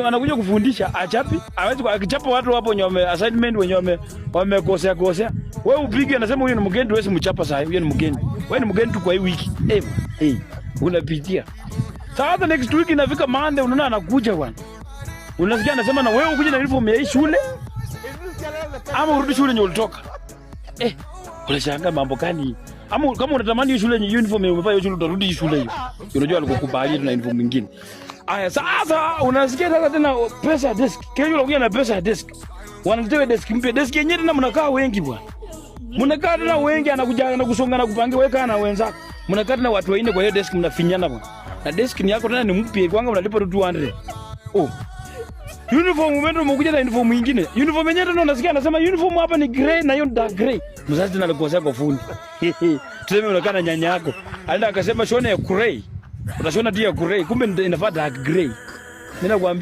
Anakuja kufundisha achapi, hawezi akichapa watu hapo wenye assignment wenye wamekosea. Wewe upige anasema huyu ni mgeni, wewe mchapa sasa, huyu ni mgeni. Wewe ni mgeni tu kwa hii wiki. Unapitia. Sasa next week inafika Monday unaona anakuja bwana. Unasikia anasema na wewe ukuje na uniform ya hii shule? Ama urudi shule yenye ulitoka. Unashangaa mambo gani? Ama kama unatamani hiyo shule yenye uniform umevaa hiyo shule utarudi shule hiyo. Unajua alikukubali na uniform nyingine. Aya sasa unasikia sasa tena pesa ya desk. Kesho unakuja na pesa ya desk. Wanatoa desk mpya. Desk yenyewe tena mnakaa wengi bwana. Mnakaa tena wengi anakuja anakusonga na kupangia weka na wenzako. Mnakaa tena watu wanne kwa hiyo desk mnafinyana bwana. Na desk ni yako tena ni mpya kwanga unalipa tu 200. Uniform umeenda umekuja na uniform nyingine. Uniform yenyewe tena unasikia anasema uniform hapa ni grey na hiyo dark grey. Mzazi tena alikosea kwa fundi. Tuseme unakaa na nyanya yako. Aenda akasema shona ya grey. Utashona tu ya grey kumbe inafaa dark grey. Mimi nakwambia